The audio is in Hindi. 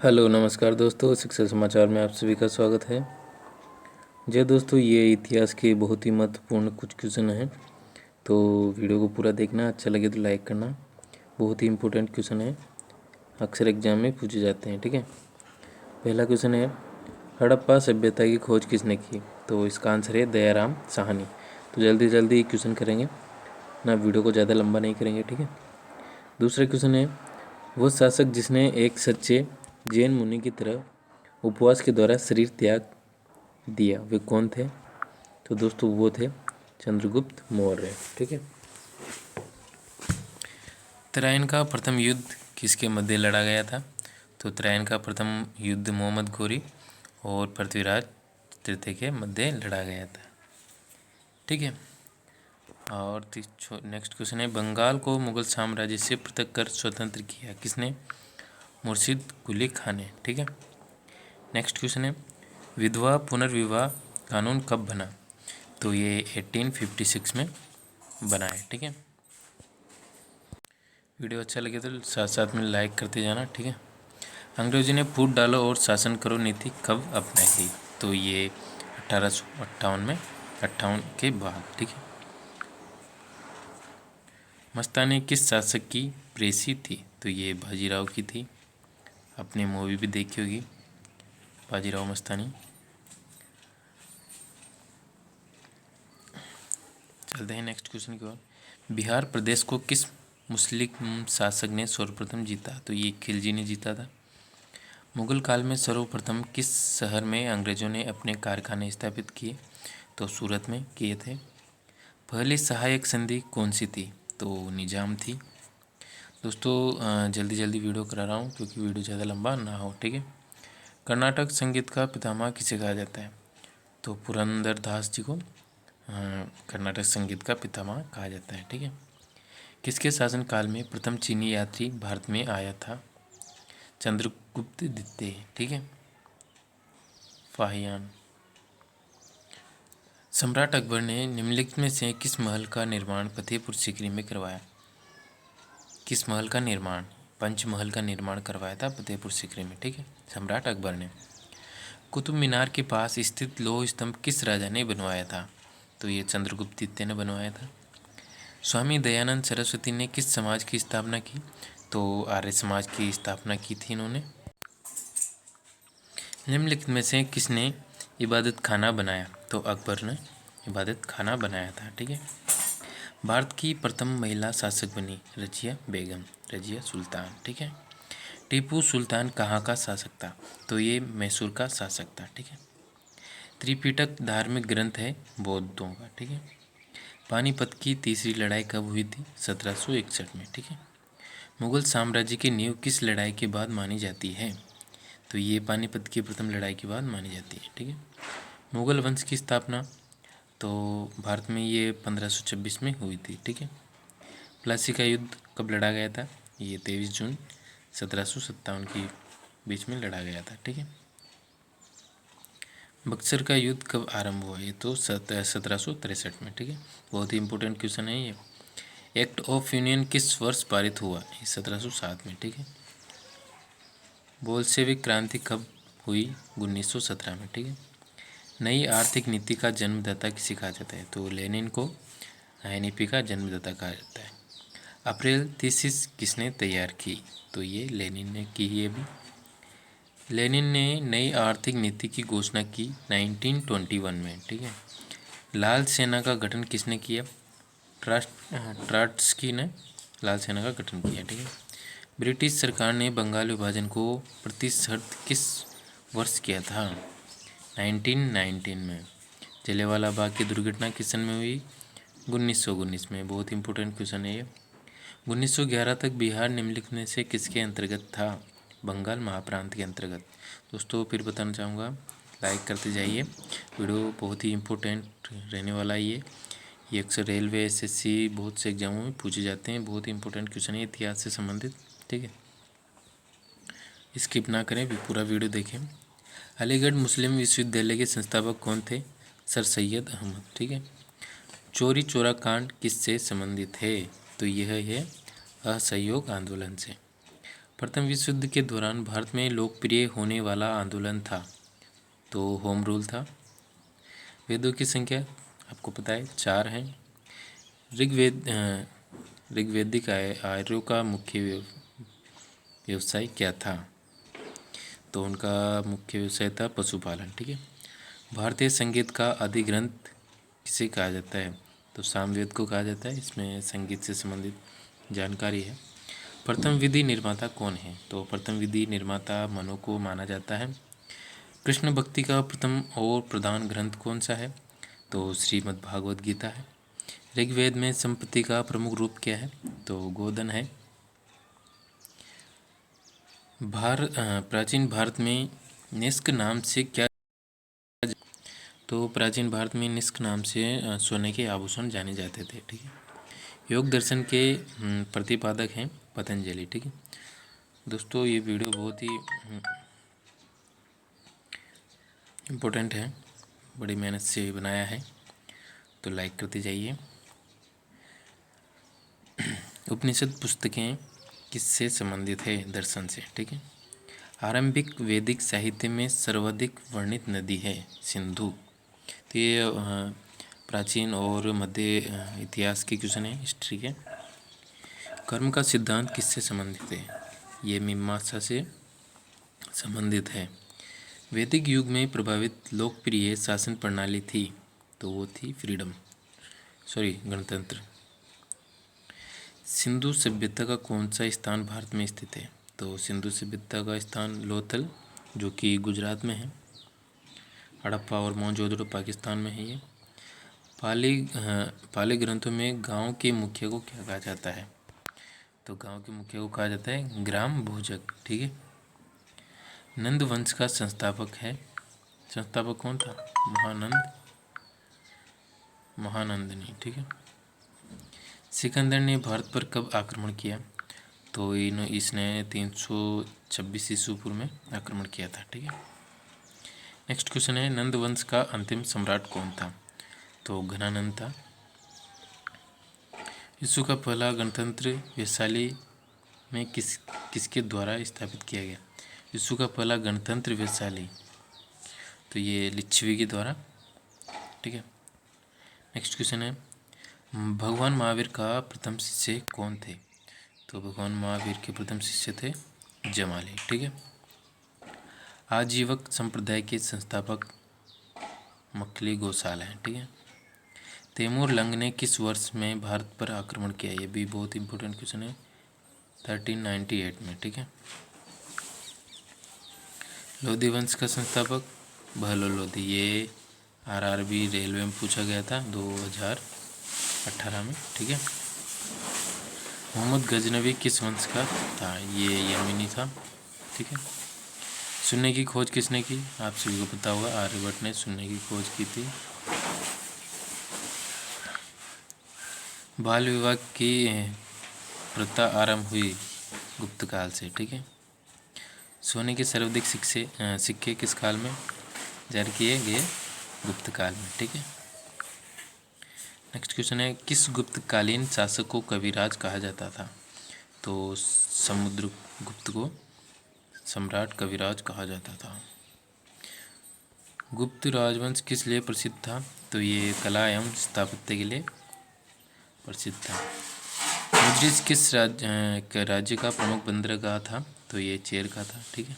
हेलो नमस्कार दोस्तों, शिक्षा समाचार में आप सभी का स्वागत है। जी दोस्तों, ये इतिहास के बहुत ही महत्वपूर्ण कुछ क्वेश्चन हैं, तो वीडियो को पूरा देखना। अच्छा लगे तो लाइक करना। बहुत ही इम्पोर्टेंट क्वेश्चन है, अक्सर एग्जाम में पूछे जाते हैं। ठीक है, पहला क्वेश्चन है, हड़प्पा सभ्यता की खोज किसने की? तो इसका आंसर है दयाराम साहनी। तो जल्दी जल्दी क्वेश्चन करेंगे ना, वीडियो को ज़्यादा लंबा नहीं करेंगे। ठीक है, दूसरा क्वेश्चन है, वो शासक जिसने एक सच्चे जैन मुनि की तरह उपवास के द्वारा शरीर त्याग दिया, वे कौन थे? तो दोस्तों वो थे चंद्रगुप्त मौर्य। ठीक है, तराइन का प्रथम युद्ध किसके मध्य लड़ा गया था? तो तराइन का प्रथम युद्ध मोहम्मद घोरी और पृथ्वीराज तृतीय के मध्य लड़ा गया था। ठीक है, और नेक्स्ट क्वेश्चन है, बंगाल को मुगल साम्राज्य से पृथक कर स्वतंत्र किया किसने? मुर्शिद कुली खान ने। ठीक है, नेक्स्ट क्वेश्चन है, विधवा पुनर्विवाह कानून कब बना? तो ये 1856 में बना है। ठीक है, वीडियो अच्छा लगे तो साथ साथ में लाइक करते जाना। ठीक है, अंग्रेजों ने फूट डालो और शासन करो नीति कब अपनाई गई? तो ये 1858 में 58 के बाद। ठीक है, मस्तानी किस शासक की प्रेसी थी? तो ये बाजीराव की थी। आपने मूवी भी देखी होगी बाजीराव मस्तानी। चलते हैं नेक्स्ट क्वेश्चन की ओर। बिहार प्रदेश को किस मुस्लिम शासक ने सर्वप्रथम जीता? तो ये खिलजी ने जीता था। मुगल काल में सर्वप्रथम किस शहर में अंग्रेजों ने अपने कारखाने स्थापित किए? तो सूरत में किए थे। पहली सहायक संधि कौन सी थी? तो निजाम थी। दोस्तों जल्दी जल्दी वीडियो करा रहा हूँ क्योंकि वीडियो ज़्यादा लंबा ना हो। ठीक है, कर्नाटक संगीत का पितामह किसे कहा जाता है? तो पुरंदर दास जी को कर्नाटक संगीत का पितामह कहा जाता है। ठीक है, किसके शासनकाल में प्रथम चीनी यात्री भारत में आया था? चंद्रगुप्त द्वितीय। ठीक है, फाहियान। सम्राट अकबर ने निम्नलिखित में से किस महल का निर्माण फतेहपुर सीकरी में करवाया? किस महल का निर्माण? पंचमहल का निर्माण करवाया था फतेहपुर सीकरी में। ठीक है, सम्राट अकबर ने। कुतुब मीनार के पास स्थित लौह स्तंभ किस राजा ने बनवाया था? तो ये चंद्रगुप्त द्वितीय ने बनवाया था। स्वामी दयानंद सरस्वती ने किस समाज की स्थापना की? तो आर्य समाज की स्थापना की थी इन्होंने। निम्नलिखित में से किसने इबादत खाना बनाया? तो अकबर ने इबादत खाना बनाया था। ठीक है, भारत की प्रथम महिला शासक बनी रजिया बेगम, रजिया सुल्तान। ठीक है, टीपू सुल्तान कहाँ का शासक था? तो ये मैसूर का शासक था। ठीक है, त्रिपिटक धार्मिक ग्रंथ है बौद्धों का। ठीक है, पानीपत की तीसरी लड़ाई कब हुई थी? 1761 में। ठीक है, मुगल साम्राज्य की नींव किस लड़ाई के बाद मानी जाती है? तो ये पानीपत की प्रथम लड़ाई के बाद मानी जाती है। ठीक है, मुगल वंश की स्थापना तो भारत में ये 1526 में हुई थी। ठीक है, प्लासी का युद्ध कब लड़ा गया था? ये 23 जून 1757 के बीच में लड़ा गया था। ठीक है, बक्सर का युद्ध कब आरंभ हुआ? ये तो 1763 में। ठीक है, बहुत ही इंपॉर्टेंट क्वेश्चन है ये। एक्ट ऑफ यूनियन किस वर्ष पारित हुआ? ये 1707 में। ठीक है, बोल्शेविक क्रांति कब हुई? 1917 में। ठीक है, नई आर्थिक नीति का जन्मदाता किसे कहा जाता है? तो लेनिन को एनईपी का जन्मदाता कहा जाता है। अप्रैल थीसिस किसने तैयार की? तो ये लेनिन ने की है। अभी लेनिन ने नई आर्थिक नीति की घोषणा की 1921 में। ठीक है, लाल सेना का गठन किसने किया? ट्राट्स्की ने लाल सेना का गठन किया। ठीक है, ब्रिटिश सरकार ने बंगाल विभाजन को प्रतिशर्त किस वर्ष किया था? 1919 में। जलियांवाला बाग की दुर्घटना किस सन में हुई? 1919 में। बहुत इंपॉर्टेंट क्वेश्चन है ये। 1911 तक बिहार निम्नलिखित में से किसके अंतर्गत था? बंगाल महाप्रांत के अंतर्गत। दोस्तों फिर बताना चाहूँगा, लाइक करते जाइए, वीडियो बहुत ही इम्पोर्टेंट रहने वाला है ये अक्सर रेलवे एसएससी बहुत से एग्जामों में पूछे जाते हैं। बहुत ही इंपॉर्टेंट क्वेश्चन है इतिहास से संबंधित। ठीक है, स्किप ना करें, भी पूरा वीडियो देखें। अलीगढ़ मुस्लिम विश्वविद्यालय के संस्थापक कौन थे? सर सैयद अहमद। ठीक है, चोरी चोरा कांड किससे संबंधित है? तो यह है असहयोग आंदोलन से। प्रथम विश्व युद्ध के दौरान भारत में लोकप्रिय होने वाला आंदोलन था, तो होम रूल था। वेदों की संख्या आपको पता है 4 हैं। ऋग्वैदिक आर्यों का मुख्य व्यवसाय क्या था, तो उनका मुख्य व्यवसाय था पशुपालन। ठीक है। भारतीय संगीत का आदि ग्रंथ किसे कहा जाता है, तो सामवेद को कहा जाता है। इसमें संगीत से संबंधित जानकारी है। प्रथम विधि निर्माता कौन है, तो प्रथम विधि निर्माता मनु को माना जाता है। कृष्ण भक्ति का प्रथम और प्रधान ग्रंथ कौन सा है, तो श्रीमद् भागवत गीता है। ऋग्वेद में संपत्ति का प्रमुख रूप क्या है, तो गोधन है। प्राचीन भारत में निष्क नाम से क्या, तो प्राचीन भारत में निष्क नाम से सोने के आभूषण जाने जाते थे। ठीक है। योग दर्शन के प्रतिपादक हैं पतंजलि। ठीक है दोस्तों, ये वीडियो बहुत ही इम्पोर्टेंट है, बड़ी मेहनत से बनाया है, तो लाइक करते जाइए। उपनिषद पुस्तकें किससे संबंधित है, दर्शन से। ठीक है। आरंभिक वैदिक साहित्य में सर्वाधिक वर्णित नदी है सिंधु। तो ये प्राचीन और मध्य इतिहास के क्वेश्चन है, हिस्ट्री के। कर्म का सिद्धांत किससे संबंधित है, ये मीमांसा से संबंधित है। वैदिक युग में प्रभावित लोकप्रिय शासन प्रणाली थी, तो वो थी गणतंत्र। सिंधु सभ्यता का कौन सा स्थान भारत में स्थित है, तो सिंधु सभ्यता का स्थान लोथल, जो कि गुजरात में है। हड़प्पा और मोहनजोदड़ो पाकिस्तान में है ये। पाली ग्रंथों में गांव के मुखिया को क्या कहा जाता है, तो गांव के मुखिया को कहा जाता है ग्राम भोजक। ठीक है। नंद वंश का संस्थापक कौन था, महानंदनी। ठीक है। सिकंदर ने भारत पर कब आक्रमण किया, तो इसने 326 ईस्वी पूर्व में आक्रमण किया था। ठीक है। नेक्स्ट क्वेश्चन है, नंद वंश का अंतिम सम्राट कौन था, तो घनानंद था। विश्व का पहला गणतंत्र वैशाली में किसके द्वारा स्थापित किया गया, विश्व का पहला गणतंत्र वैशाली, तो ये लिच्छवी के द्वारा। ठीक है। नेक्स्ट क्वेश्चन है, भगवान महावीर का प्रथम शिष्य कौन थे, तो भगवान महावीर के प्रथम शिष्य थे जमाली। ठीक है। आजीवक संप्रदाय के संस्थापक मखली गोसाल हैं। ठीक है। तैमूर लंग ने किस वर्ष में भारत पर आक्रमण किया, ये भी बहुत इंपॉर्टेंट क्वेश्चन है, 1398 में। ठीक है। लोधी वंश का संस्थापक बहलो लोधी, ये आरआरबी रेलवे में पूछा गया था 2018 में। ठीक है। मोहम्मद गजनवी किस वंश का था, ये यमीनी था। ठीक है। शून्य की खोज किसने की, आप सभी को पता होगा, आर्यभट्ट ने शून्य की खोज की थी। बाल विवाह की प्रथा आरंभ हुई गुप्त काल से। ठीक है। सोने के सर्वाधिक सिक्के किस काल में जारी किए गए, गुप्त काल में। ठीक है। नेक्स्ट क्वेश्चन है, किस गुप्तकालीन शासक को कविराज कहा जाता था, तो समुद्रगुप्त को सम्राट कविराज कहा जाता था। गुप्त राजवंश किस लिए प्रसिद्ध था, तो ये कला एवं स्थापत्य के लिए प्रसिद्ध था। मुद्रिज किस राज्य का प्रमुख बंदरगाह था, तो ये चेर का था। ठीक है।